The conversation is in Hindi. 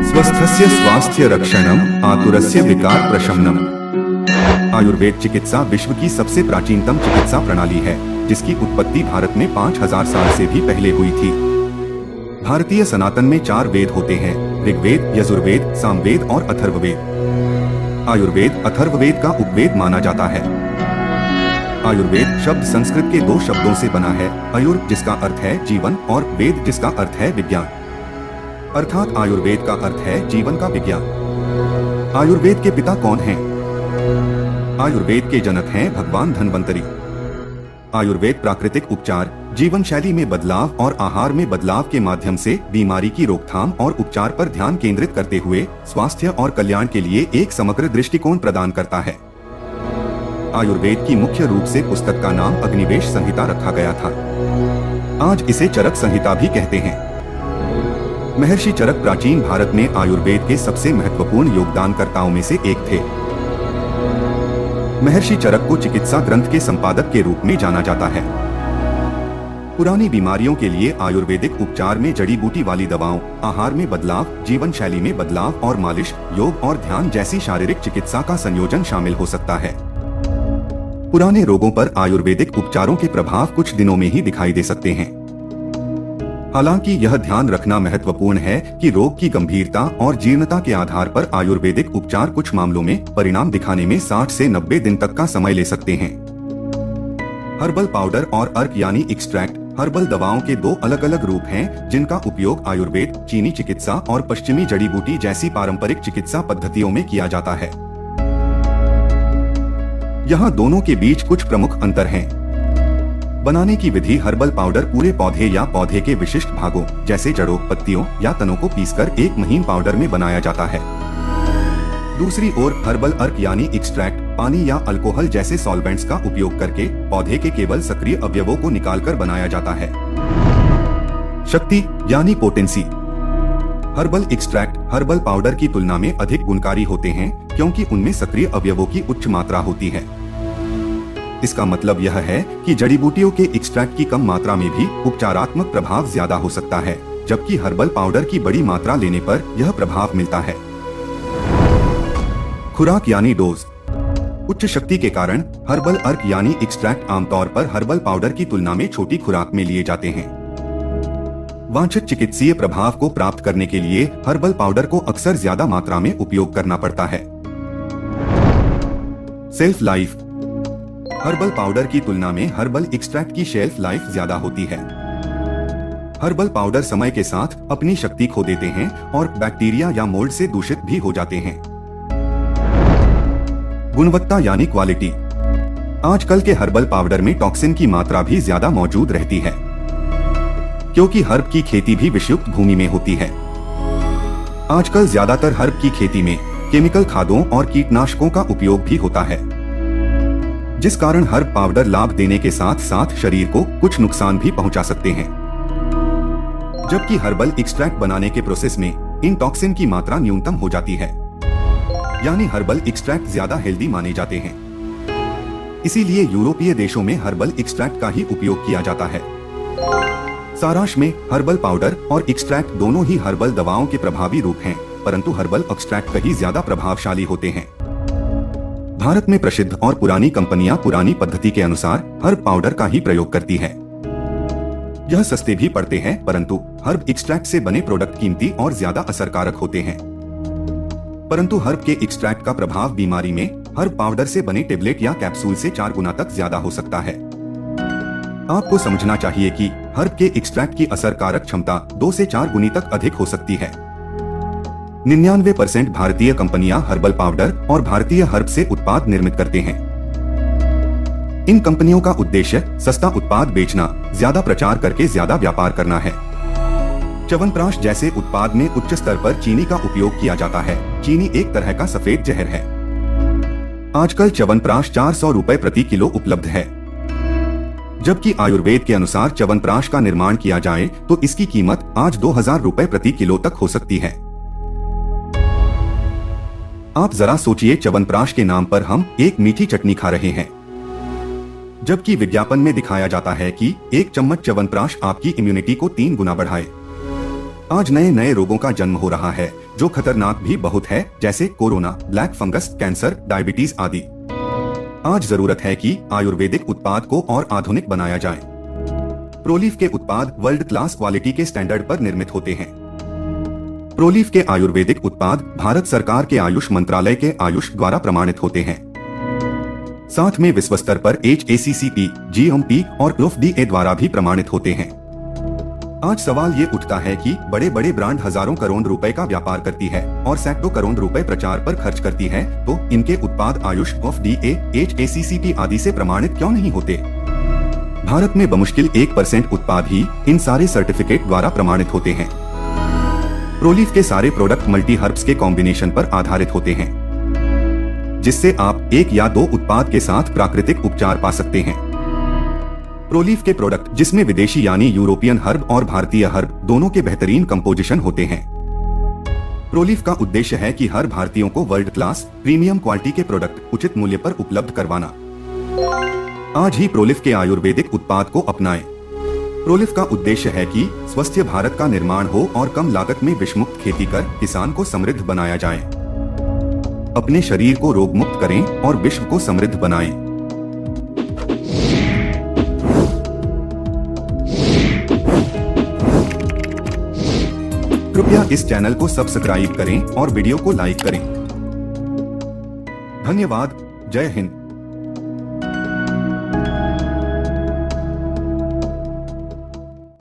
स्वस्थस्य स्वास्थ्य रक्षणम आतुरस्य विकार प्रशमनम। आयुर्वेद चिकित्सा विश्व की सबसे प्राचीनतम चिकित्सा प्रणाली है, जिसकी उत्पत्ति भारत में 5000 साल से भी पहले हुई थी। भारतीय सनातन में 4 वेद होते हैं: ऋग्वेद, यजुर्वेद, सामवेद और अथर्ववेद। आयुर्वेद अथर्ववेद का उपवेद माना जाता है। आयुर्वेद शब्द संस्कृत के 2 शब्दों से बना है, आयुर जिसका अर्थ है जीवन और वेद जिसका अर्थ है विज्ञान, अर्थात आयुर्वेद का अर्थ है जीवन का विज्ञान। आयुर्वेद के पिता कौन हैं? आयुर्वेद के जनक हैं भगवान धन्वंतरी। आयुर्वेद प्राकृतिक उपचार, जीवन शैली में बदलाव और आहार में बदलाव के माध्यम से बीमारी की रोकथाम और उपचार पर ध्यान केंद्रित करते हुए स्वास्थ्य और कल्याण के लिए एक समग्र दृष्टिकोण प्रदान करता है। आयुर्वेद की मुख्य रूप से पुस्तक का नाम अग्निवेश संहिता रखा गया था। आज इसे चरक संहिता भी कहते हैं। महर्षि चरक प्राचीन भारत में आयुर्वेद के सबसे महत्वपूर्ण योगदानकर्ताओं में से एक थे। महर्षि चरक को चिकित्सा ग्रंथ के संपादक के रूप में जाना जाता है। पुरानी बीमारियों के लिए आयुर्वेदिक उपचार में जड़ी बूटी वाली दवाओं, आहार में बदलाव, जीवन शैली में बदलाव और मालिश, योग और ध्यान जैसी शारीरिक चिकित्सा का संयोजन शामिल हो सकता है। पुराने रोगों पर आयुर्वेदिक उपचारों के प्रभाव कुछ दिनों में ही दिखाई दे सकते हैं। हालांकि यह ध्यान रखना महत्वपूर्ण है कि रोग की गंभीरता और जीर्णता के आधार पर आयुर्वेदिक उपचार कुछ मामलों में परिणाम दिखाने में 60 से 90 दिन तक का समय ले सकते हैं। हर्बल पाउडर और अर्क यानी एक्सट्रैक्ट हर्बल दवाओं के 2 अलग अलग रूप हैं, जिनका उपयोग आयुर्वेद, चीनी चिकित्सा और पश्चिमी जड़ी बूटी जैसी पारंपरिक चिकित्सा पद्धतियों में किया जाता है। यहाँ दोनों के बीच कुछ प्रमुख अंतर हैं। बनाने की विधि: हर्बल पाउडर पूरे पौधे या पौधे के विशिष्ट भागों जैसे जड़ों, पत्तियों या तनों को पीसकर एक महीन पाउडर में बनाया जाता है। दूसरी ओर हर्बल अर्क यानी एक्सट्रैक्ट पानी या अल्कोहल जैसे सॉल्वेंट्स का उपयोग करके पौधे के केवल सक्रिय अवयवों को निकालकर बनाया जाता है। शक्ति यानी potency: herbal extract herbal powder की तुलना में अधिक गुणकारी होते हैं, क्योंकि उनमें सक्रिय अवयवों की उच्च मात्रा होती है। इसका मतलब यह है कि जड़ी बूटियों के एक्सट्रैक्ट की कम मात्रा में भी उपचारात्मक प्रभाव ज्यादा हो सकता है, जबकि हर्बल पाउडर की बड़ी मात्रा लेने पर यह प्रभाव मिलता है। खुराक यानी डोज: उच्च शक्ति के कारण हर्बल अर्क यानी एक्सट्रैक्ट आमतौर पर हर्बल पाउडर की तुलना में छोटी खुराक में लिए जाते हैं। वांछित चिकित्सीय प्रभाव को प्राप्त करने के लिए हर्बल पाउडर को अक्सर ज्यादा मात्रा में उपयोग करना पड़ता है। शेल्फ लाइफ: हर्बल पाउडर की तुलना में हर्बल एक्सट्रैक्ट की शेल्फ लाइफ ज्यादा होती है। हर्बल पाउडर समय के साथ अपनी शक्ति खो देते हैं और बैक्टीरिया या मोल्ड से दूषित भी हो जाते हैं। गुणवत्ता यानी क्वालिटी: आजकल के हर्बल पाउडर में टॉक्सिन की मात्रा भी ज्यादा मौजूद रहती है, क्योंकि हर्ब की खेती भी विषयुक्त भूमि में होती है। आजकल ज्यादातर हर्ब की खेती में केमिकल खादों और कीटनाशकों का उपयोग भी होता है, जिस कारण हर्ब पाउडर लाभ देने के साथ साथ शरीर को कुछ नुकसान भी पहुंचा सकते हैं। जबकि हर्बल एक्सट्रैक्ट बनाने के प्रोसेस में इन टॉक्सिन की मात्रा न्यूनतम हो जाती है, यानी हर्बल एक्सट्रैक्ट ज्यादा हेल्दी माने जाते हैं। इसीलिए यूरोपीय देशों में हर्बल एक्सट्रैक्ट का ही उपयोग किया जाता है। सारांश में हर्बल पाउडर और एक्सट्रैक्ट दोनों ही हर्बल दवाओं के प्रभावी रूप हैं, परंतु हर्बल एक्सट्रैक्ट कहीं ज्यादा प्रभावशाली होते हैं। भारत में प्रसिद्ध और पुरानी कंपनियां पुरानी पद्धति के अनुसार हर्ब पाउडर का ही प्रयोग करती है। यह सस्ते भी पड़ते हैं, परंतु हर्ब एक्सट्रैक्ट से बने प्रोडक्ट कीमती और ज्यादा असरकारक होते हैं। परंतु हर्ब के एक्सट्रैक्ट का प्रभाव बीमारी में हर्ब पाउडर से बने टेबलेट या कैप्सूल से 4 गुना तक ज्यादा हो सकता है। आपको समझना चाहिए कि हर्ब के एक्सट्रैक्ट की असरकारक क्षमता 2 से 4 गुनी तक अधिक हो सकती है। 99% भारतीय कंपनियां हर्बल पाउडर और भारतीय हर्ब से उत्पाद निर्मित करते हैं। इन कंपनियों का उद्देश्य सस्ता उत्पाद बेचना, ज्यादा प्रचार करके ज्यादा व्यापार करना है। च्यवनप्राश जैसे उत्पाद में उच्च स्तर पर चीनी का उपयोग किया जाता है। चीनी एक तरह का सफेद जहर है। आजकल च्यवनप्राश 400 रुपए प्रति किलो उपलब्ध है, जबकि आयुर्वेद के अनुसार च्यवनप्राश का निर्माण किया जाए तो इसकी कीमत आज 2000 रुपए प्रति किलो तक हो सकती है। आप जरा सोचिए, च्यवनप्राश के नाम पर हम एक मीठी चटनी खा रहे हैं, जबकि विज्ञापन में दिखाया जाता है कि 1 चम्मच च्यवनप्राश आपकी इम्यूनिटी को 3 गुना बढ़ाए। आज नए नए रोगों का जन्म हो रहा है जो खतरनाक भी बहुत है, जैसे corona, black fungus, cancer, diabetes आदि। आज जरूरत है कि आयुर्वेदिक उत्पाद को और आधुनिक बनाया जाए। प्रोलीफ के उत्पाद वर्ल्ड क्लास क्वालिटी के स्टैंडर्ड पर निर्मित होते हैं। प्रोलीफ के आयुर्वेदिक उत्पाद भारत सरकार के आयुष मंत्रालय के आयुष द्वारा प्रमाणित होते हैं। साथ में विश्व स्तर पर HACCP, GMP और FDA द्वारा भी प्रमाणित होते हैं। आज सवाल ये उठता है कि बड़े बड़े ब्रांड हजारों करोड़ रुपए का व्यापार करती है और सैकड़ों करोड़ रुपए प्रचार पर खर्च करती है, तो इनके उत्पाद आयुष FDA, HACCP आदि से प्रमाणित क्यों नहीं होते? भारत में बमुश्किल 1% उत्पाद ही इन सारे सर्टिफिकेट द्वारा प्रमाणित होते हैं। प्रोलीफ के सारे प्रोडक्ट मल्टी हर्ब्स के कॉम्बिनेशन पर आधारित होते हैं, जिससे आप एक या दो उत्पाद के साथ प्राकृतिक उपचार पा सकते हैं। प्रोलीफ के प्रोडक्ट जिसमें विदेशी यानी यूरोपियन हर्ब और भारतीय हर्ब दोनों के बेहतरीन कंपोजिशन होते हैं। प्रोलीफ का उद्देश्य है कि हर भारतीयों को वर्ल्ड क्लास प्रीमियम क्वालिटी के प्रोडक्ट उचित मूल्य पर उपलब्ध करवाना। आज ही प्रोलीफ के आयुर्वेदिक उत्पाद को अपनाएं। प्रोलीफ का उद्देश्य है कि स्वस्थ भारत का निर्माण हो और कम लागत में विषमुक्त खेती कर किसान को समृद्ध बनाया जाए। अपने शरीर को रोग मुक्त करें और विश्व को समृद्ध बनाएं। कृपया इस चैनल को सब्सक्राइब करें और वीडियो को लाइक करें। धन्यवाद। जय हिंद।